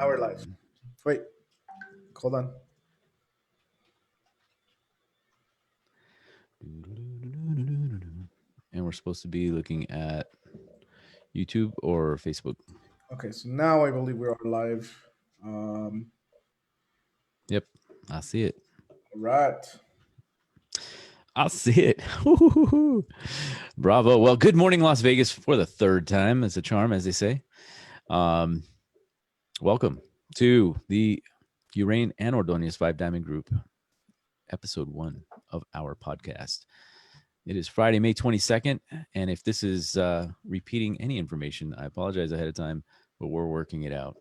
Our life. Wait, hold on. And we're supposed to be looking at YouTube or Facebook. Okay, so now I believe we are live. Um, Yep, I see it. all right. I see it. Bravo. Well, good morning, Las Vegas, for the third time. It's a charm, as they say. Um, welcome to the Uraine and Ordonez 5 Diamond Group, episode 1 of our podcast. It is Friday, May 22nd. And if this is repeating any information, I apologize ahead of time, but we're working it out.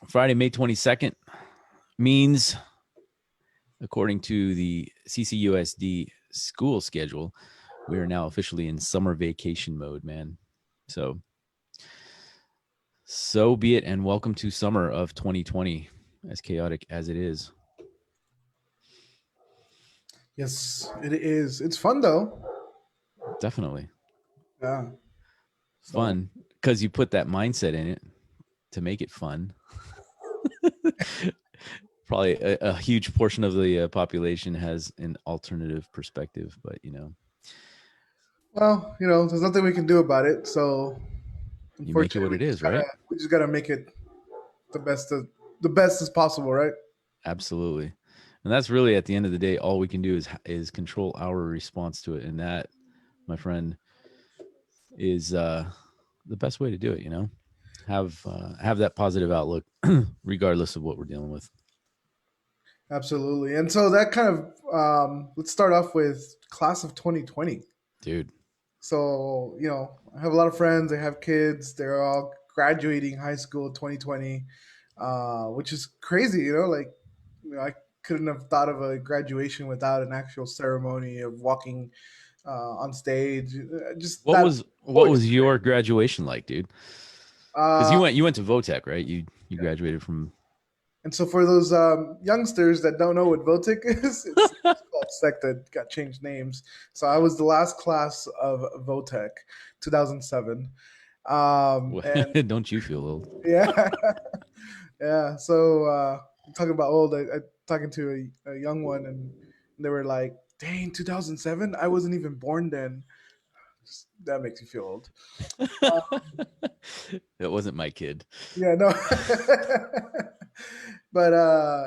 Friday, May 22nd means, according to the CCUSD school schedule, we are now officially in summer vacation mode, man. So be it, and welcome to summer of 2020, as chaotic as it is. Yes, it is. It's fun though. Definitely Yeah. fun because you put that mindset in it to make it fun. Probably a huge portion of the population has an alternative perspective, but Well, there's nothing we can do about it. So you make it unfortunately, what it is, right? we just gotta make it the best as possible, right? Absolutely. And that's really, at the end of the day, all we can do is control our response to it. And that, my friend, is the best way to do it. Have that positive outlook, regardless of what we're dealing with. Absolutely. And so that kind of let's start off with class of 2020. Dude. So, I have a lot of friends, they have kids, they're all graduating high school 2020, which is crazy, like, I couldn't have thought of a graduation without an actual ceremony of walking on stage. Just What that was your graduation like, dude? Because uh, you went to Votech, right? You graduated from. and so for those youngsters that don't know what Votic is, it's called sect that got changed names. So I was the last class of Votech, 2007. And Don't you feel old? yeah, yeah. So I'm talking about old. I talking to a young one, and they were like, "Dang, 2007! I wasn't even born then." Just, that makes you feel old. That wasn't my kid. Yeah, no. But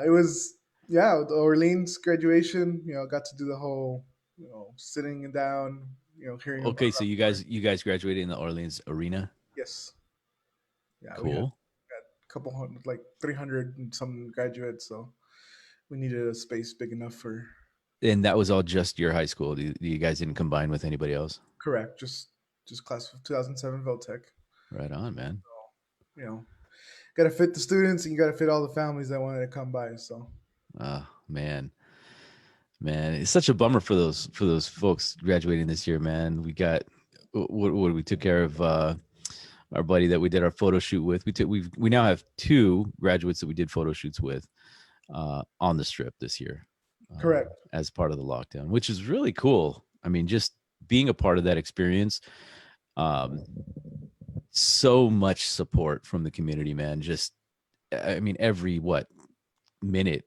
it was, yeah, the Orleans graduation. Got to do the whole, sitting down, hearing about. Okay, so you guys graduated in the Orleans arena. Yes, yeah, we had Cool. a couple hundred, like 300 and some graduates, so we needed a space big enough for. And that was all just your high school. You guys didn't combine with anybody else? Correct, just class of 2007 Votech. Right on, man. You know, got to fit the students, and you got to fit all the families that wanted to come by. So. Oh, man, it's such a bummer for those folks graduating this year, man. We got what we took care of our buddy that we did our photo shoot with. We now have 2 graduates that we did photo shoots with on the Strip this year. Correct. As part of the lockdown, which is really cool. I mean, just being a part of that experience. So much support from the community, man. Just, I mean, every minute,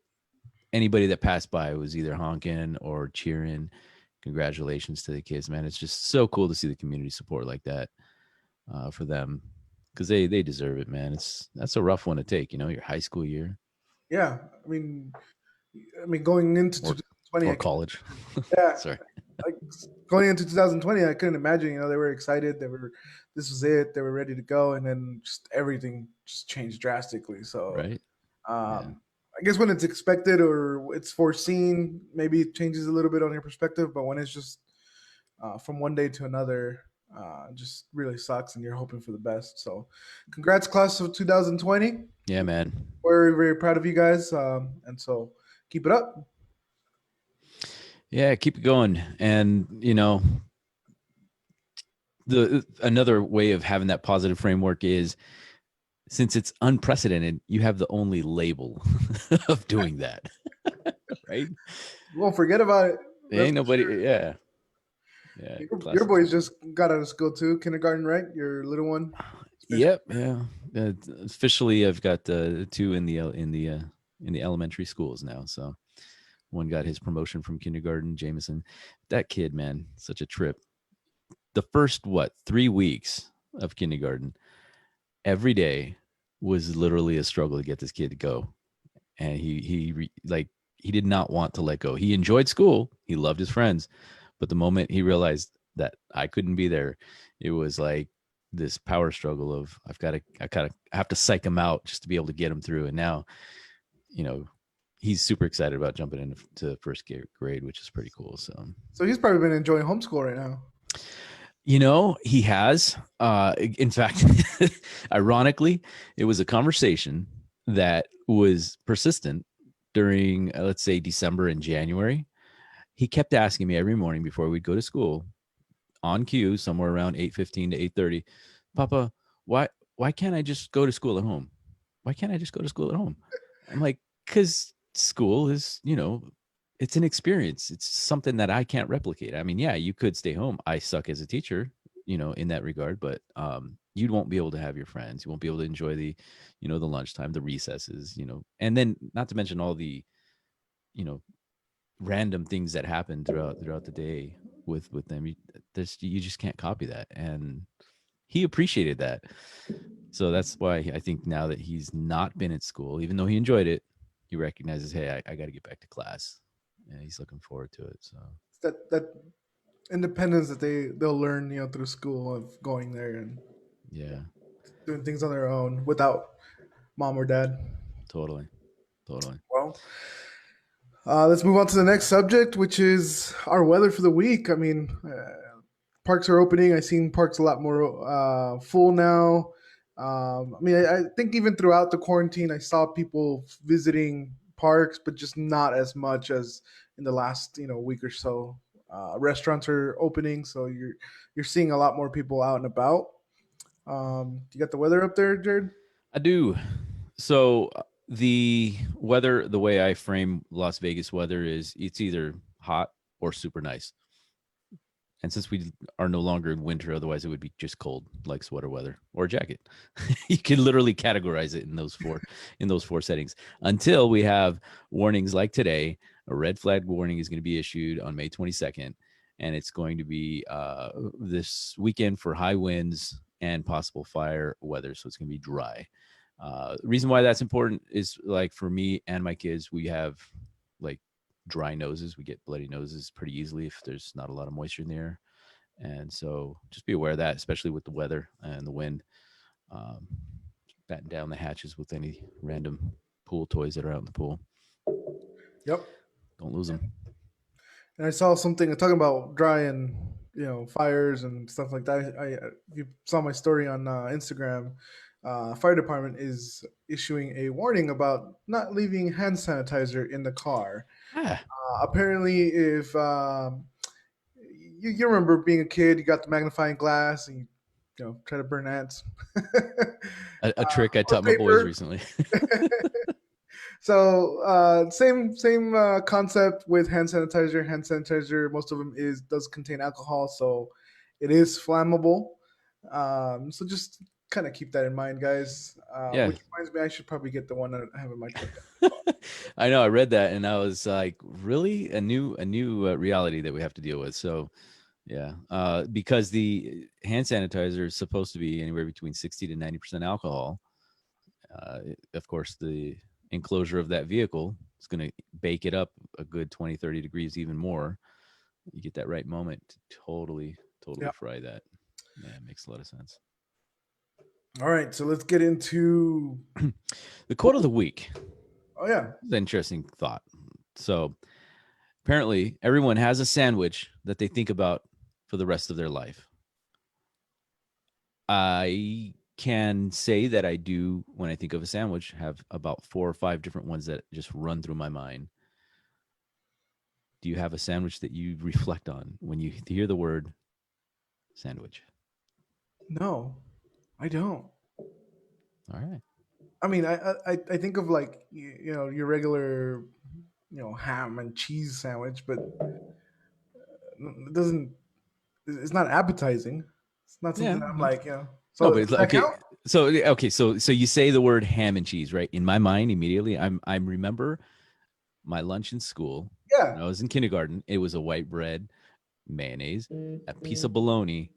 anybody that passed by was either honking or cheering. Congratulations to the kids, man. It's just so cool to see the community support like that for them, because they deserve it, man. That's a rough one to take, your high school year. Yeah, going into 2020 or college. Yeah, Sorry. like going into 2020, I couldn't imagine. They were excited. This was it. They were ready to go, and then just everything just changed drastically. So, Right. Yeah. I guess when it's expected or it's foreseen, maybe it changes a little bit on your perspective. But when it's just from one day to another, just really sucks, and you're hoping for the best. So, congrats, class of 2020. Yeah, man. We're very proud of you guys, and so keep it up. Yeah, keep it going. And another way of having that positive framework is, since it's unprecedented, you have the only label of doing that. Right? You won't forget about it. Ain't nobody. Sure. Yeah. Your boys just got out of school too, kindergarten, right? Your little one. Yep. Yeah. Officially, I've got two in the elementary schools now. So one got his promotion from kindergarten. Jameson, that kid, man, such a trip. The first 3 weeks of kindergarten, every day was literally a struggle to get this kid to go, and he did not want to let go. He enjoyed school, he loved his friends, but the moment he realized that I couldn't be there, it was like this power struggle of I have to psych him out just to be able to get him through. And now, you know, he's super excited about jumping into first grade, which is pretty cool. So So he's probably been enjoying homeschool right now. he has. In fact, ironically, it was a conversation that was persistent during, let's say, December and January. He kept asking me every morning before we'd go to school, on cue, somewhere around 8:15 to 8:30, Papa, why why can't I just go to school at home? Why can't I just go to school at home? I'm like, because school is, it's an experience. It's something that I can't replicate. I mean, yeah, you could stay home. I suck as a teacher, in that regard, but you won't be able to have your friends. You won't be able to enjoy the lunchtime, the recesses, and then not to mention all the, you know, random things that happen throughout the day with them. You just can't copy that, and he appreciated that. So that's why I think now that he's not been at school, even though he enjoyed it, he recognizes, hey, I got to get back to class, and he's looking forward to it. So It's that independence that they'll learn, through school of going there and yeah, doing things on their own without mom or dad. totally, totally. Well, let's move on to the next subject, which is our weather for the week. I mean, parks are opening. I've seen parks a lot more full now. I mean, I think even throughout the quarantine, I saw people visiting parks, but just not as much as in the last week or so. Restaurants are opening, so you're seeing a lot more people out and about. You got the weather up there, Jared? I do. So the weather, the way I frame Las Vegas weather is it's either hot or super nice. And since we are no longer in winter, otherwise it would be just cold, like sweater weather or jacket. You can literally categorize it in those four settings until we have warnings like today. A red flag warning is going to be issued on May 22nd, and it's going to be this weekend for high winds and possible fire weather. So it's going to be dry. The reason why that's important is, like, for me and my kids, we have like dry noses. We get bloody noses pretty easily if there's not a lot of moisture in the air. And so just be aware of that, especially with the weather and the wind. Um, Batten down the hatches with any random pool toys that are out in the pool. Yep. Don't lose them. And I saw something talking about dry and fires and stuff like that. If you saw my story on Instagram, fire department is issuing a warning about not leaving hand sanitizer in the car. Ah, Apparently, if you remember being a kid, you got the magnifying glass and you try to burn ants a trick I or taught my boys paper. recently. So same concept with hand sanitizer. Hand sanitizer, most of them does contain alcohol, so it is flammable. So just kind of keep that in mind, guys. Yeah. Which reminds me, I should probably get the one that I have in my truck. I know, I read that and I was like, really, a new reality that we have to deal with. So yeah, because the hand sanitizer is supposed to be anywhere between 60 to 90% alcohol. Of course, the enclosure of that vehicle is going to bake it up a good 20, 30 degrees, even more. You get that right moment to totally Yeah. fry that. Yeah, it makes a lot of sense. All right, so let's get into. The quote of the week Oh yeah, is an interesting thought. So apparently, everyone has a sandwich that they think about for the rest of their life. I can say that I do, when I think of a sandwich, have about 4 or 5 different ones that just run through my mind. Do you have a sandwich that you reflect on when you hear the word sandwich? no, I don't. All right. I mean, I think of like your regular ham and cheese sandwich, but it doesn't. It's not appetizing. It's not Yeah. something that I'm like. No, So but does it's like, that okay. count? So okay, so you say the word ham and cheese, right? In my mind, immediately, I remember my lunch in school Yeah, when I was in kindergarten. It was a white bread, mayonnaise, a piece of bologna,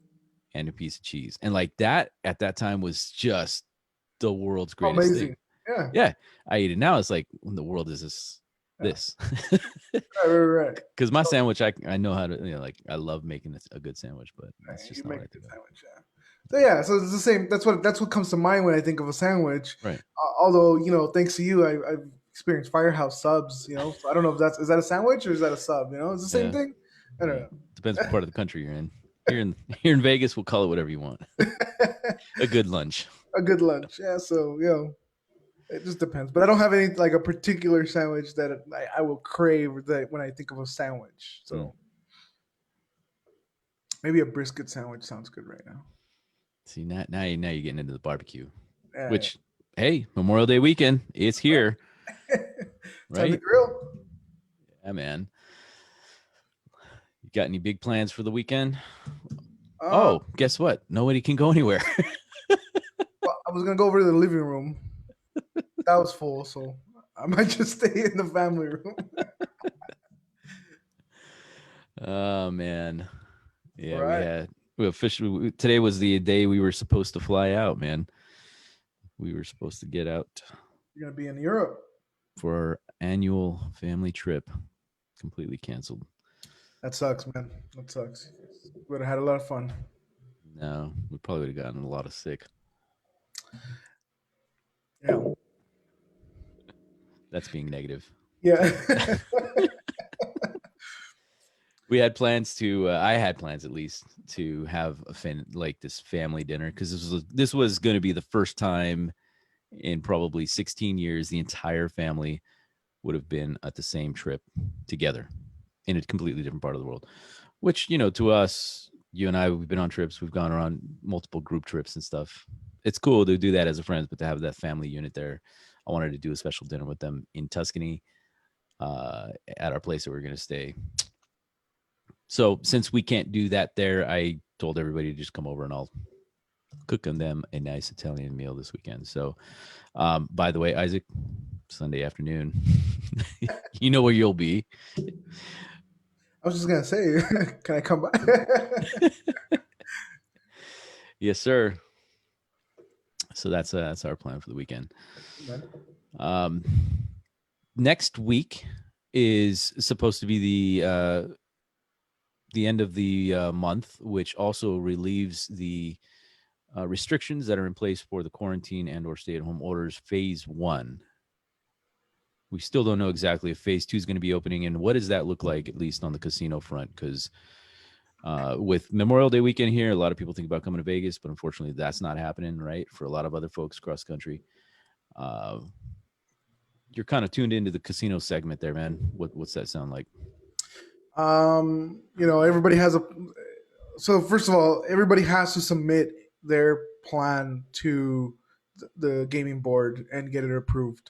and a piece of cheese, and like that at that time was just the world's greatest amazing. thing. Yeah, Yeah, I eat it now. It's like, when the world is this yeah. this Right, right, right. because my So sandwich, I know how to, like, I love making a good sandwich, but that's you just not make what a I good think of. sandwich. Yeah. So yeah, so it's the same. That's what comes to mind when I think of a sandwich. Right. Although thanks to you, I've experienced Firehouse subs. So I don't know if that's is that a sandwich or is that a sub? It's the same Yeah. thing. I don't Depends what part of the country you're in. Here in Vegas, we'll call it whatever you want. know. A good lunch. A good lunch. Yeah. So it just depends. But I don't have any like a particular sandwich that I will crave that when I think of a sandwich. Mm. So maybe a brisket sandwich sounds good right now. See, now you're getting into the barbecue, Yeah. which, hey, Memorial Day weekend, it's here, Time to right? grill. Yeah, man. You got any big plans for the weekend? Uh, Oh, guess what? Nobody can go anywhere. well, I was gonna go over to the living room. That was full, so I might just stay in the family room. Oh man, All yeah, right. we officially today was the day we were supposed to fly out, man. We were supposed to get out You're gonna be in Europe. for our annual family trip. Completely canceled. That sucks, man. That sucks. Would have had a lot of fun. No, we probably would have gotten a lot of sick. Yeah. That's being negative. Yeah. We had plans to. I had plans, at least, to have like this family dinner, because this was going to be the first time in probably 16 years the entire family would have been at the same trip together in a completely different part of the world. Which, to us, you and I, we've been on trips, we've gone around multiple group trips and stuff. It's cool to do that as a friends, but to have that family unit there, I wanted to do a special dinner with them in Tuscany, at our place that we are going to stay. So since we can't do that there, I told everybody to just come over and I'll cook them a nice Italian meal this weekend. So, by the way, Isaac, Sunday afternoon, you know where you'll be. I was just gonna say, can I come by? Yes, sir. So that's our plan for the weekend. Man. Um, Next week is supposed to be the end of the month, which also relieves the restrictions that are in place for the quarantine and/or stay-at-home orders. Phase 1. We still don't know exactly if phase 2 is going to be opening, and what does that look like, at least on the casino front, because with Memorial Day weekend here, a lot of people think about coming to Vegas, but unfortunately that's not happening, right? For a lot of other folks across the country. Uh, you're kind of tuned into the casino segment there, man. What's that sound like? Everybody has a. So first of all, everybody has to submit their plan to the gaming board and get it approved.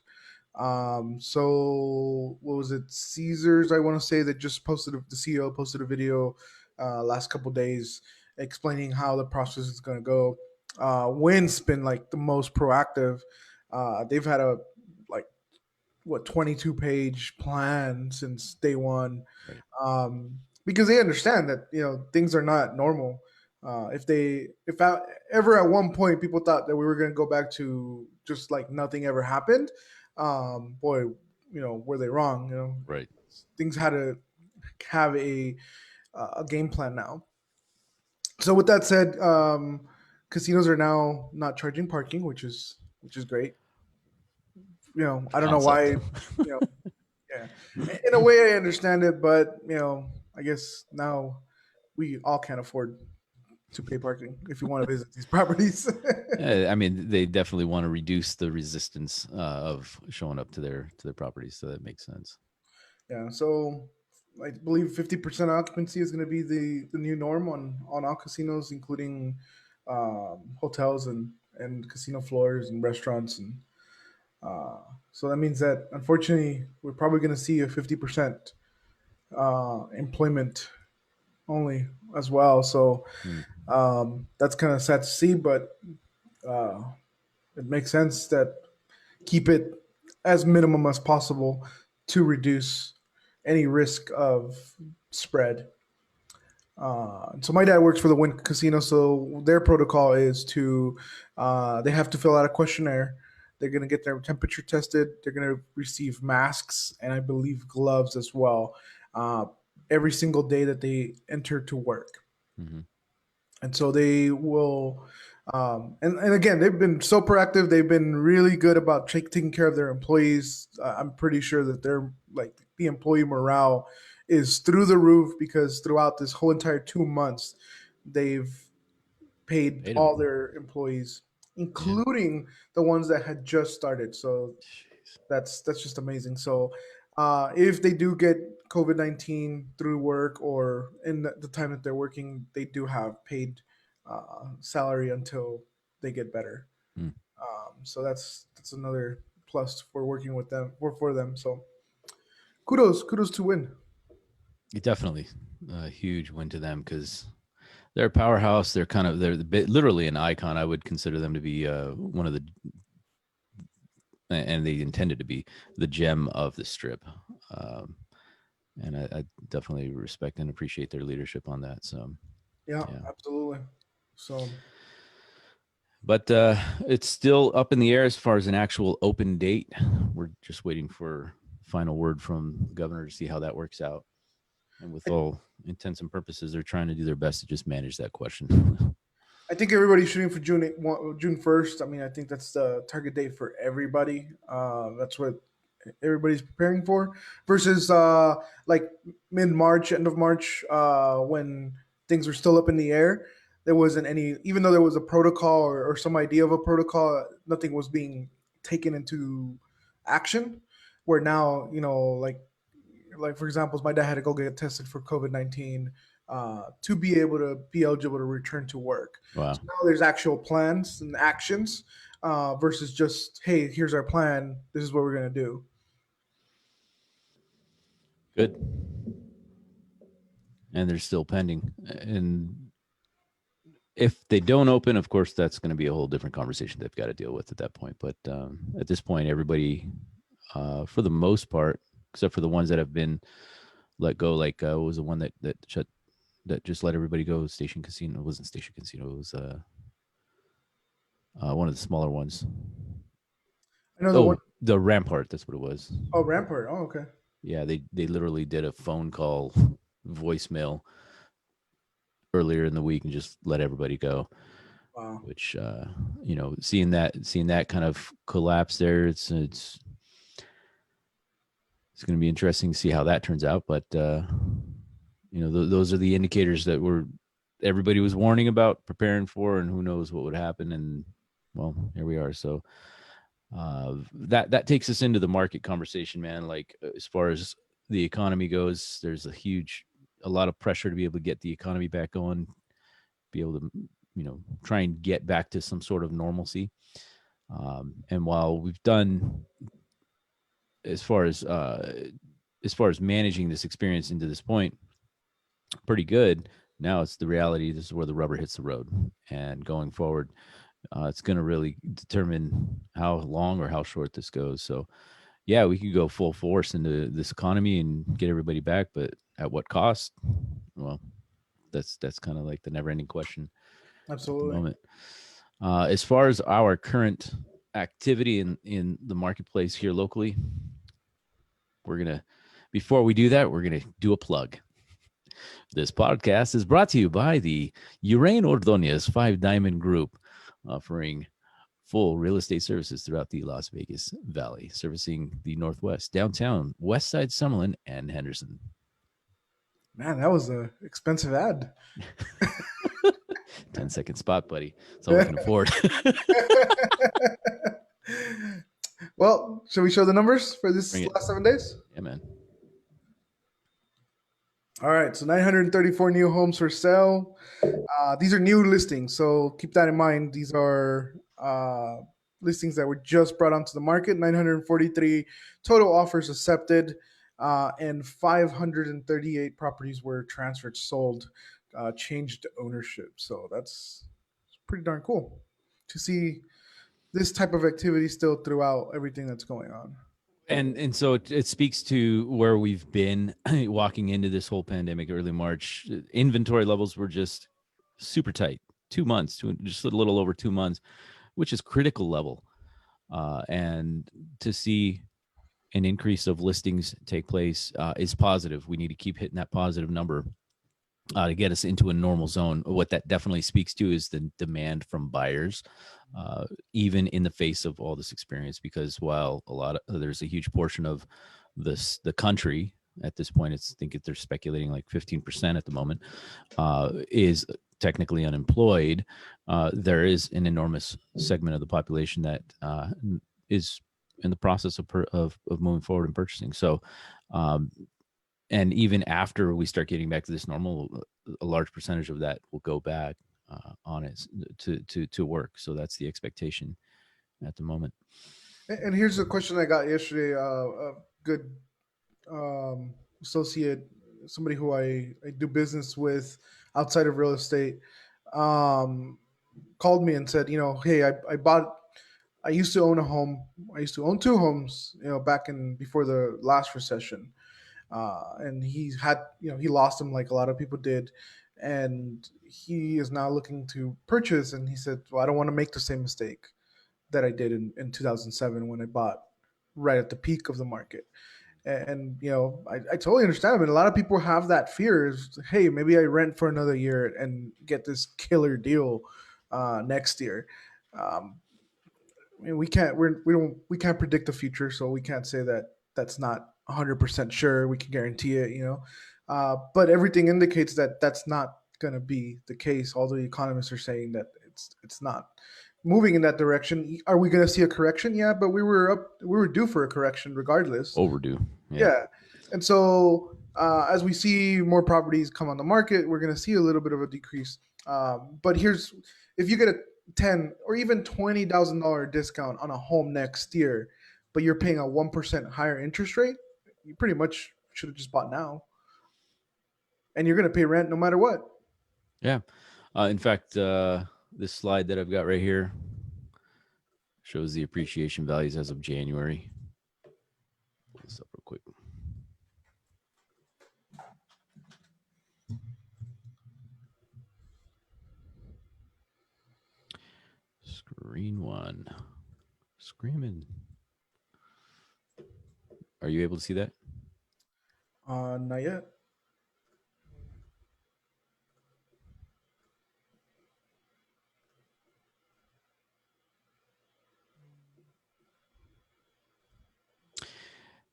So what was it? Caesars, I want to say, that just posted the CEO posted a video last couple days explaining how the process is going to go. Wynn's been like the most proactive. They've had a like 22-page plan since day one, Right. because they understand that things are not normal. If ever at one point people thought that we were going to go back to just like nothing ever happened, boy, were they wrong? Right. Things had to have a game plan now. So with that said, casinos are now not charging parking, which is great. I don't know why. Concept. Yeah, in a way I understand it, but I guess now we all can't afford to pay parking if you want to visit these properties. I mean, they definitely want to reduce the resistance of showing up to their properties, so that makes sense. Yeah, so I believe 50% occupancy is going to be the new norm on all casinos, including hotels and casino floors and restaurants, and so that means that unfortunately we're probably going to see a 50% employment only as well. So Hmm. that's kind of sad to see, but It makes sense that keep it as minimum as possible to reduce any risk of spread. So my dad works for the Wynn Casino, so their protocol is to they have to fill out a questionnaire. They're going to get their temperature tested. They're going to receive masks and I believe gloves as well uh, every single day that they enter to work. Hmm. And so they will and again they've been so proactive. They've been really good about taking care of their employees. I'm pretty sure that they're like the employee morale is through the roof because throughout this whole entire 2 months they've paid Paid all them. their employees, Yeah. including the ones that had just started. So Jeez. that's just amazing. So if they do get COVID-19 through work or in the time that they're working, they do have paid salary until they get better. Hmm. So that's another plus for working with them or for them. So kudos to Win. Definitely a huge win to them because they're a powerhouse. They're kind of literally an icon. I would consider them to be one of the, and they intended to be the gem of the strip. Um, and I definitely respect and appreciate their leadership on that. So Yeah, yeah, absolutely. So but it's still up in the air as far as an actual open date. We're just waiting for final word from the governor to see how that works out. And with I, all intents and purposes, they're trying to do their best to just manage that question. I think everybody's shooting for June 1st. I mean, I think that's the target date for everybody. That's what everybody's preparing for. Versus like mid March, end of March, when things were still up in the air. There wasn't any, even though there was a protocol or some idea of a protocol, nothing was being taken into action. Where now, like for example, my dad had to go get tested for COVID-19 to be able to be eligible to return to work. Wow. So now there's actual plans and actions versus just hey, here's our plan. This is what we're gonna do. Good. And they're still pending. And if they don't open, of course, that's going to be a whole different conversation they've got to deal with at that point. But at this point, everybody, for the most part, except for the ones that have been let go, like what was the one that just let everybody go? Station Casino. It wasn't Station Casino. It was one of the smaller ones. I know the one Oh, the Rampart. That's what it was. oh Rampart. Oh, okay. Yeah, they literally did a phone call voicemail earlier in the week and just let everybody go. Wow. Which seeing that kind of collapse there, it's going to be interesting to see how that turns out. But those are the indicators that everybody was warning about, preparing for, and who knows what would happen. And well, here we are. So that takes us into the market conversation, man. Like as far as the economy goes, there's a lot of pressure to be able to get the economy back going, be able to try and get back to some sort of normalcy. And while we've done as far as managing this experience into this point pretty good, now it's the reality. This is where the rubber hits the road, and going forward, it's going to really determine how long or how short this goes. So yeah, we could go full force into this economy and get everybody back, but at what cost? Well, that's kind of like the never ending question at the Absolutely. moment. As far as our current activity in the marketplace here locally, we're gonna before we do that, we're gonna do a plug. This podcast is brought to you by the Uraine Ordonez Five Diamond Group, offering full real estate services throughout the Las Vegas Valley, servicing the Northwest, downtown, West Side, Summerlin, and Henderson. Man, that was a expensive ad. 10-second spot, buddy. That's all we can afford. Well, shall we show the numbers for Bring this it. last 7 days? Yeah, man. All right, so 934 new homes for sale. These are new listings, so keep that in mind. These are listings that were just brought onto the market. 943 total offers accepted, and 538 properties were transferred, sold, changed ownership. So that's pretty darn cool to see. this type of activity still throughout everything that's going on. And so it speaks to where we've been walking into this whole pandemic. Early March, inventory levels were just super tight. 2 months, just a little over 2 months, which is critical level. And to see an increase of listings take place is positive. We need to keep hitting that positive number to get us into a normal zone. What that definitely speaks to is the demand from buyers, even in the face of all this experience. Because while there's a huge portion of the country at this point, I think they're speculating like 15% at the moment, is technically unemployed. There is an enormous segment of the population that is in the process of moving forward and purchasing. So, and even after we start getting back to this normal, a large percentage of that will go back on it to work. So that's the expectation at the moment. And here's a question I got yesterday. A good associate, somebody who I do business with outside of real estate, um, called me and said, hey, I bought. I used to own a home. I used to own two homes, back in before the last recession. And he had, he lost them like a lot of people did, and he is now looking to purchase. And he said, well, I don't want to make the same mistake that I did in 2007 when I bought right at the peak of the market. And I totally understand him. And a lot of people have that fear: is, hey, maybe I rent for another year and get this killer deal next year. Um, I mean, we can't predict the future, so we can't say that that's not 100% sure. We can guarantee it, but everything indicates that that's not going to be the case. All the economists are saying that it's not moving in that direction. Are we going to see a correction? Yeah, but we were due for a correction regardless. Overdue. Yeah. Yeah. And so as we see more properties come on the market, we're going to see a little bit of a decrease. But here's if you get a or even $20,000 discount on a home next year, but you're paying a 1% higher interest rate, you pretty much should have just bought now, and you're going to pay rent no matter what. Yeah. In fact, this slide that I've got right here shows the appreciation values as of January. Pull this up real quick. Screen one. Screaming. Are you able to see that? Not yet.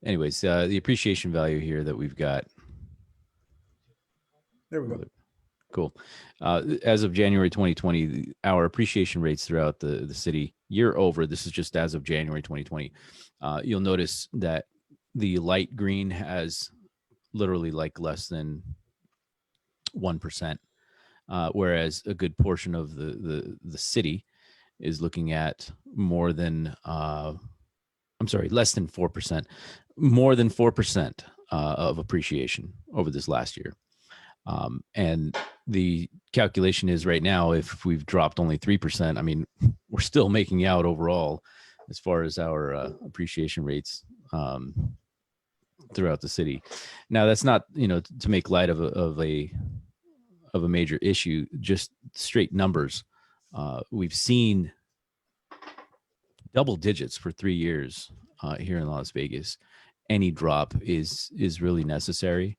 Anyways, the appreciation value here that we've got. There we go. Cool. As of January 2020, our appreciation rates throughout the city year over, this is just as of January 2020, you'll notice that the light green has literally like less than 1%, whereas a good portion of the city is looking at more than, I'm sorry, less than 4%, more than 4% of appreciation over this last year. And the calculation is right now, if we've dropped only 3%, I mean, we're still making out overall as far as our appreciation rates throughout the city. Now, that's not, to make light of a major issue, just straight numbers. We've seen double digits for 3 years here in Las Vegas. Any drop is really necessary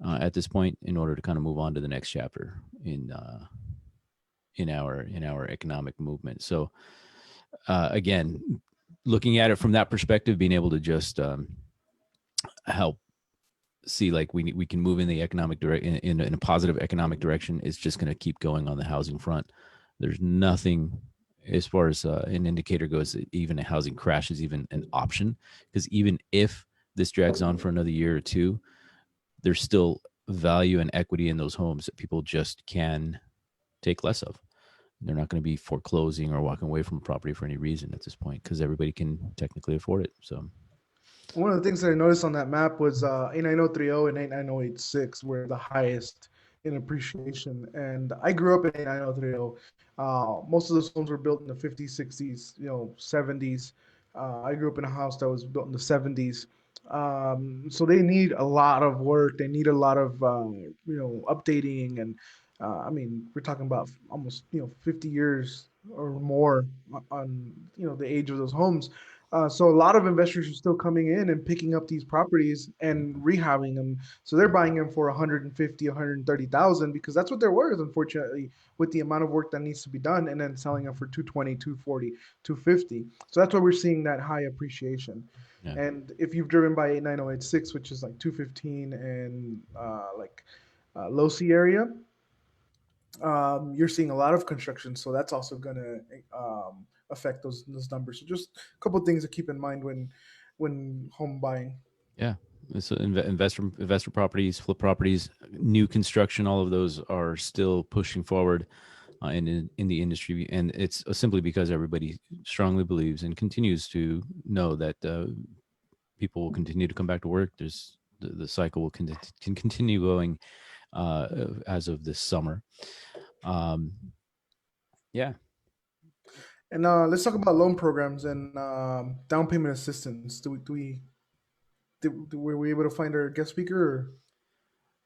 at this point in order to kind of move on to the next chapter in our economic movement. So again, looking at it from that perspective, being able to just help see like we can move in the economic in a positive economic direction is just going to keep going on the housing front. There's nothing as far as an indicator goes, even a housing crash is even an option, because even if this drags on for another year or two, there's still value and equity in those homes that people just can take less of. They're not going to be foreclosing or walking away from a property for any reason at this point, because everybody can technically afford it. So One of the things that I noticed on that map was 8930 and 89086 were the highest in appreciation. And I grew up in 903. Most of those homes were built in the 50s, 60s, 70s. I grew up in a house that was built in the 70s. So they need a lot of work. They need a lot of updating, and I mean, we're talking about almost 50 years or more on the age of those homes. So a lot of investors are still coming in and picking up these properties and rehabbing them. So they're buying them for 150, 130,000 because that's what they're worth, unfortunately, with the amount of work that needs to be done, and then selling them for 220, 240, 250. So that's why we're seeing that high appreciation. Yeah. And if you've driven by 89086, which is like 215 and low C area, you're seeing a lot of construction, so that's also going to affect those numbers. So just a couple of things to keep in mind when home buying. Yeah. So investor properties, flip properties, new construction, all of those are still pushing forward in the industry, and it's simply because everybody strongly believes and continues to know that people will continue to come back to work. There's the cycle can continue going as of this summer. Um, yeah. And let's talk about loan programs and down payment assistance. Were we able to find our guest speaker?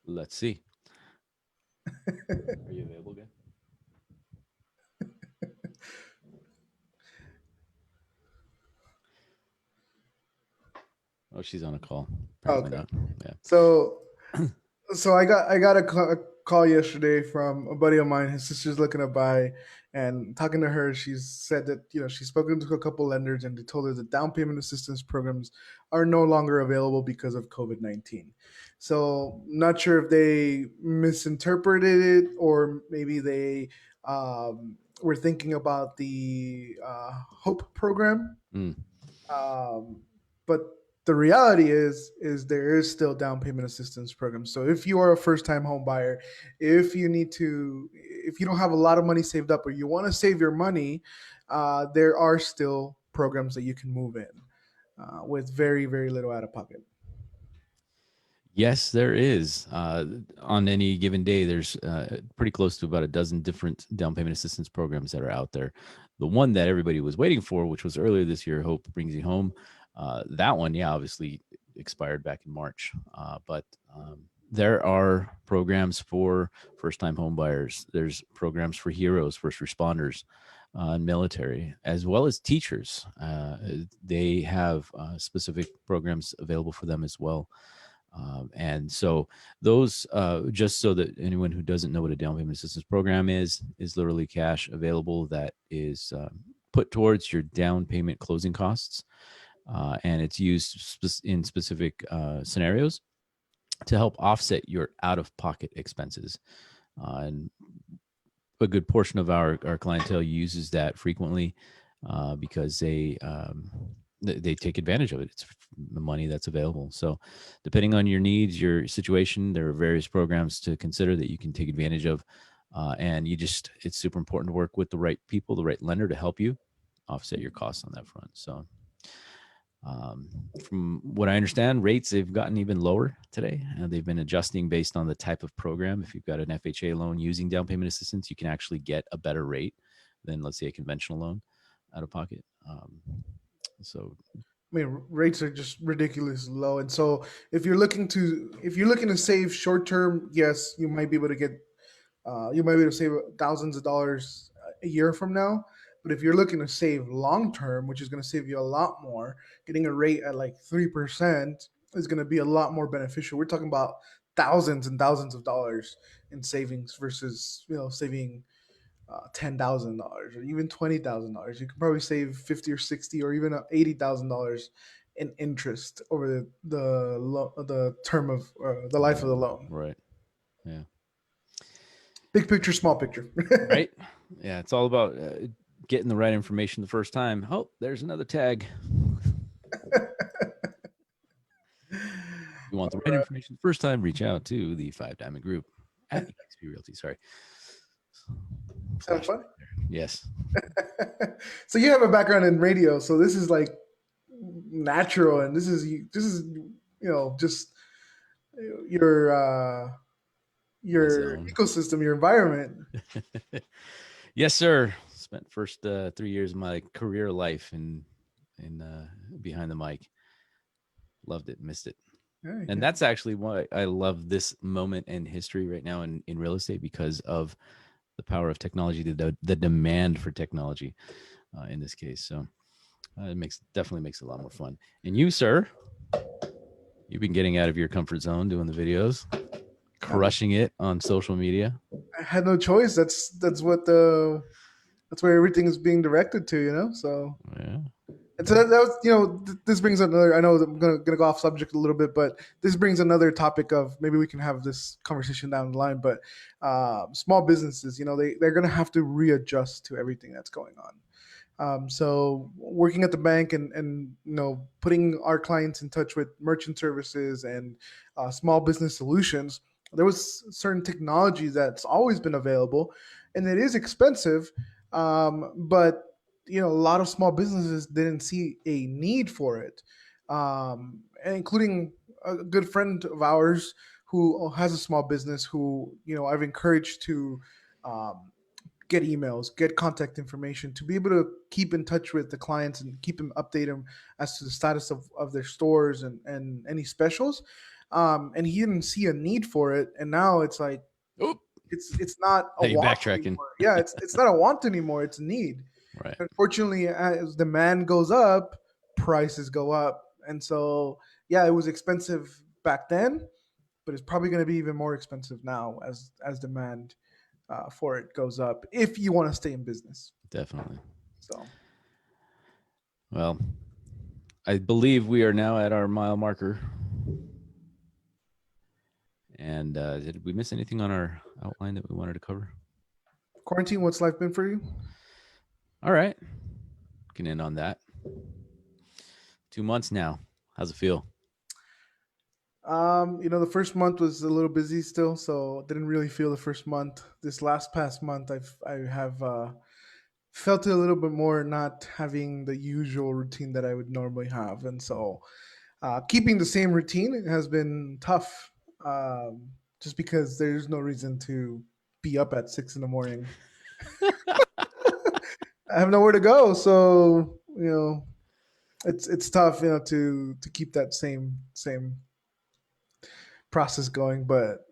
Let's see. Are you available again? Oh, she's on a call. Or? Apparently Okay. not. Yeah. So I got a call yesterday from a buddy of mine. His sister's looking to buy, and talking to her, she's said that she's spoken to a couple lenders, and they told her the down payment assistance programs are no longer available because of COVID-19. So not sure if they misinterpreted it, or maybe they were thinking about the Hope program. Mm. um, but the reality is there is still down payment assistance programs. So if you are a first time home buyer, if you don't have a lot of money saved up, or you want to save your money, there are still programs that you can move in with very very little out of pocket. Yes, there is. On any given day, there's pretty close to about a dozen different down payment assistance programs that are out there. The one that everybody was waiting for, which was earlier this year, Hope Brings You Home, that one, yeah, obviously expired back in March. But there are programs for first time home buyers. There's programs for heroes, first responders, military, as well as teachers. They have specific programs available for them as well. And so those, just so that anyone who doesn't know what a down payment assistance program is literally cash available that is put towards your down payment closing costs. And it's used in specific scenarios to help offset your out of pocket expenses. And a good portion of our clientele uses that frequently because they take advantage of it. It's the money that's available. So, depending on your needs, your situation, there are various programs to consider that you can take advantage of. And it's super important to work with the right people, the right lender to help you offset your costs on that front. So, from what I understand, rates they've gotten even lower today. They've been adjusting based on the type of program. If you've got an FHA loan using down payment assistance, you can actually get a better rate than, let's say, a conventional loan out of pocket. So, I mean, rates are just ridiculously low, and so if you're looking to save short term, yes, you might be able to get you might be able to save thousands of dollars a year from now. But if you're looking to save long term, which is going to save you a lot more, getting a rate at like 3% is going to be a lot more beneficial. We're talking about thousands and thousands of dollars in savings versus saving $10,000 or even $20,000. You can probably save 50 or 60 or even $80,000 in interest over the term of the life of the loan. right. Yeah. Big picture, small picture. Right. Yeah. It's all about getting the right information the first time. Oh, there's another tag. If you want the All right right. information the first time, reach out to the Five Diamond Group at EXP Realty. Sorry. Having Flash. fun? Yes. So you have a background in radio, so this is like natural, and this is just your my your zone. ecosystem, your environment. Yes, sir. Spent first 3 years of my career life in behind the mic. Loved it, missed it. Yeah, And yeah. that's actually why I love this moment in history right now in real estate, because of the power of technology, the demand for technology in this case. So it definitely makes it a lot more fun. And you, sir, you've been getting out of your comfort zone, doing the videos, Um, crushing it on social media. I had no choice. That's where everything is being directed to, you know. So Yeah, and so that was, this brings another. I know that I'm gonna go off subject a little bit, but this brings another topic of maybe we can have this conversation down the line. But small businesses, they're gonna have to readjust to everything that's going on. So working at the bank and putting our clients in touch with merchant services and small business solutions, there was certain technology that's always been available, and it is expensive, but a lot of small businesses didn't see a need for it, and including a good friend of ours who has a small business who I've encouraged to. Um, get emails, get contact information to be able to keep in touch with the clients and keep them update them as to the status of their stores and any specials. And he didn't see a need for it, and now it's like oop, it's not a now you're want backtracking. anymore. Yeah, it's not a want anymore. It's a need. Right, Unfortunately, as demand goes up, prices go up, and so yeah, it was expensive back then, but it's probably going to be even more expensive now as demand for it goes up if you want to stay in business. definitely. So Well, I believe we are now at our mile marker. And did we miss anything on our outline that we wanted to cover? quarantine, what's life been for you? All right, can end on that. 2 months now. How's it feel? The first month was a little busy still, so didn't really feel the first month. This last past month, I have felt it a little bit more not having the usual routine that I would normally have, and so keeping the same routine has been tough. Just because there's no reason to be up at 6 in the morning. I have nowhere to go, so it's tough, to keep that same process going, but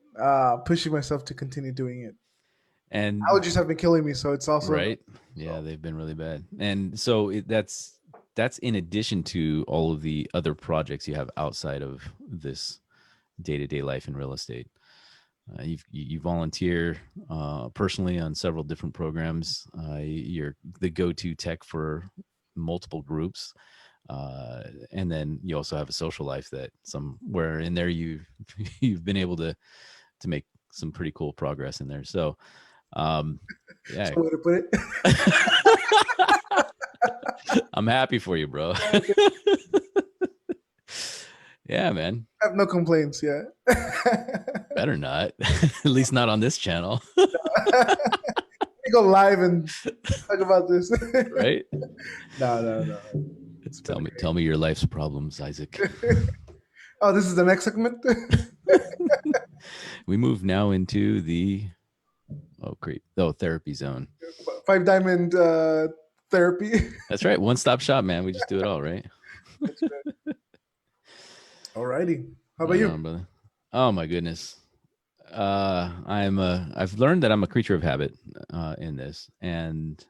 pushing myself to continue doing it. And Allergies have been killing me, so it's also right, yeah, so they've been really bad. And so that's in addition to all of the other projects you have outside of this day-to-day life in real estate. You volunteer personally on several different programs. You're the go-to tech for multiple groups, and then you also have a social life that somewhere in there you've been able to make some pretty cool progress in there. So, yeah, some way to put it. I'm happy for you, bro. Okay. Yeah, man. I have no complaints yet. Better not. At least not on this channel, We go live and talk about this. right? No, no, no. It's been Tell me your life's problems, Isaac. great. Oh, this is the next segment. We move now into the therapy zone. Five diamond therapy. That's right. One stop shop, man. We just do it all, right? That's good. Alrighty. How about Right you? on, brother. Oh my goodness. I've learned that I'm a creature of habit in this, and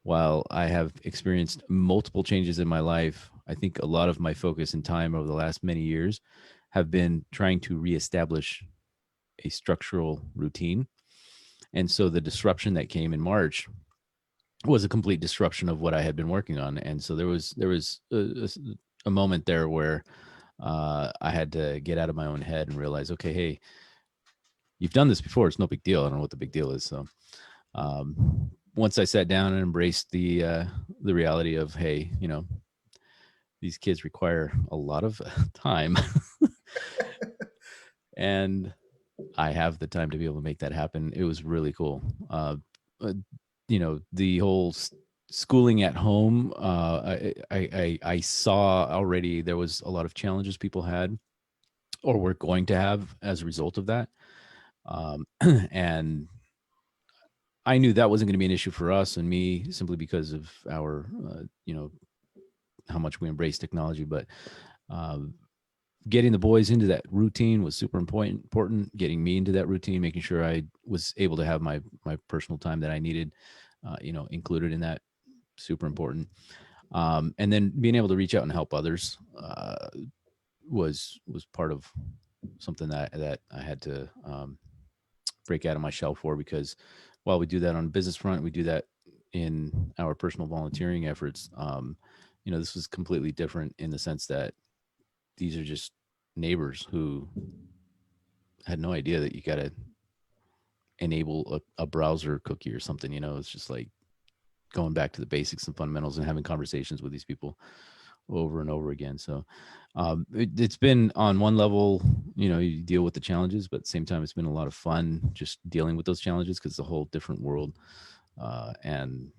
while I have experienced multiple changes in my life, I think a lot of my focus and time over the last many years have been trying to reestablish a structural routine. And so the disruption that came in March was a complete disruption of what I had been working on. And so there was a moment there where I had to get out of my own head and realize, okay, hey, you've done this before. It's no big deal. I don't know what the big deal is. So once I sat down and embraced the reality of, hey, these kids require a lot of time, and I have the time to be able to make that happen. It was really cool. Uh, the whole schooling at home. I saw already there was a lot of challenges people had or were going to have as a result of that. And I knew that wasn't going to be an issue for us and me simply because of our, how much we embrace technology. But um, getting the boys into that routine was super important. Getting me into that routine, making sure I was able to have my personal time that I needed, included in that, super important. And then being able to reach out and help others was part of something that I had to break out of my shell for, because while we do that on the business front, we do that in our personal volunteering efforts. This was completely different in the sense that these are just neighbors who had no idea that you got to enable a browser cookie or something. It's just like going back to the basics and fundamentals and having conversations with these people over and over again. So it's been, on one level, you deal with the challenges, but at the same time, it's been a lot of fun just dealing with those challenges, because it's a whole different world. And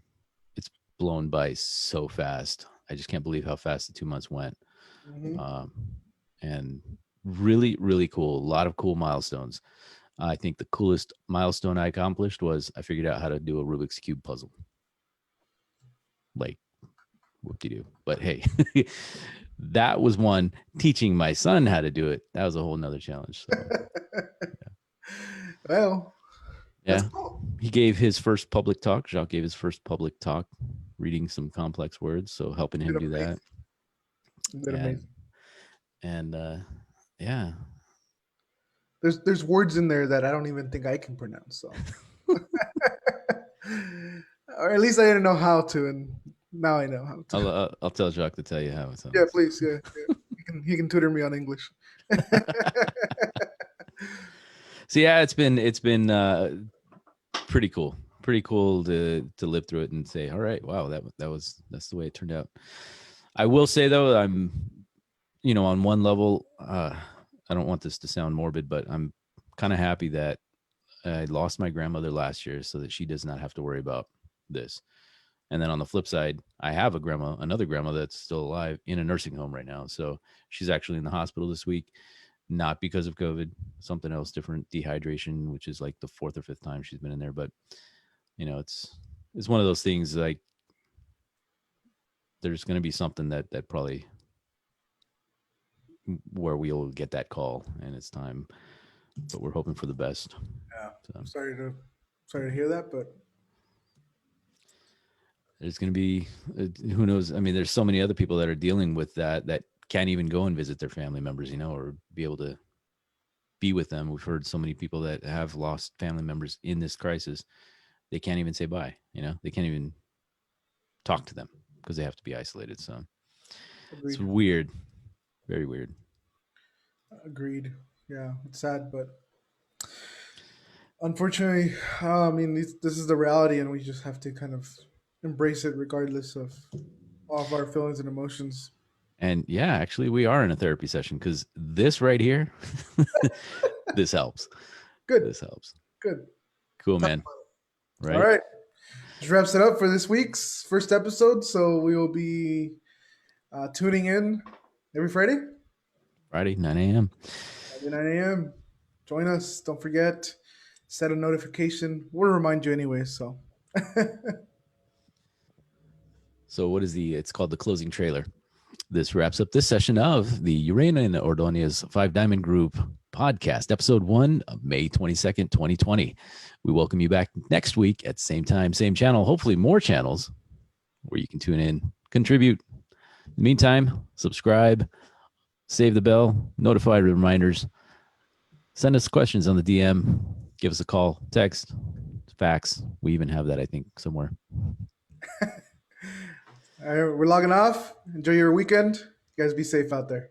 it's blown by so fast. I just can't believe how fast the 2 months went. Mm-hmm. And really, really cool. A lot of cool milestones. I think the coolest milestone I accomplished was I figured out how to do a Rubik's Cube puzzle. Like, whoop-de-doo. But hey, that was one. Teaching my son how to do it, that was a whole nother challenge. So Well, that's yeah, cool. he gave his first public talk. Jacques gave his first public talk, reading some complex words. So helping You him did do amazing. that. You did And amazing. yeah. There's words in there that I don't even think I can pronounce. So, or at least I didn't know how to, and now I know how to. I'll tell Jacques to tell you how it Yeah, sounds. please. Yeah, yeah. He can tutor me on English. So yeah, it's been pretty cool. Pretty cool to live through it and say, all right, wow, that's the way it turned out. I will say though, I'm, on one level, I don't want this to sound morbid, but I'm kind of happy that I lost my grandmother last year so that she does not have to worry about this. And then on the flip side, I have another grandma that's still alive in a nursing home right now. So she's actually in the hospital this week, not because of COVID, something else different, dehydration, which is like the fourth or fifth time she's been in there. But it's one of those things, like there's going to be something that probably, where we'll get that call and it's time, but we're hoping for the best. Yeah, So I'm sorry to hear that, but there's going to be, who knows? I mean, there's so many other people that are dealing with that can't even go and visit their family members, or be able to be with them. We've heard so many people that have lost family members in this crisis. They can't even say bye. They can't even talk to them because they have to be isolated. So it's agreed, weird, very weird. agreed. Yeah, it's sad, but unfortunately, I mean, this is the reality, and we just have to kind of embrace it, regardless of all of our feelings and emotions. And yeah, actually, we are in a therapy session because this right here, this helps. Good, This helps. good. Cool, man. All Right? right, which wraps it up for this week's first episode. So we will be tuning in every Friday, Friday, 9 a.m. Friday 9 a.m. Join us. Don't forget, set a notification. We'll remind you anyway. So So, it's called the closing trailer. This wraps up this session of the Uraine and Ordonez Five Diamond Group podcast, episode 1 of May 22nd, 2020. We welcome you back next week at same time, same channel, hopefully more channels where you can tune in, contribute. In the meantime, subscribe, save the bell, notify reminders, send us questions on the DM, give us a call, text, fax. We even have that, I think, somewhere. all right, we're logging off. Enjoy your weekend. You guys be safe out there.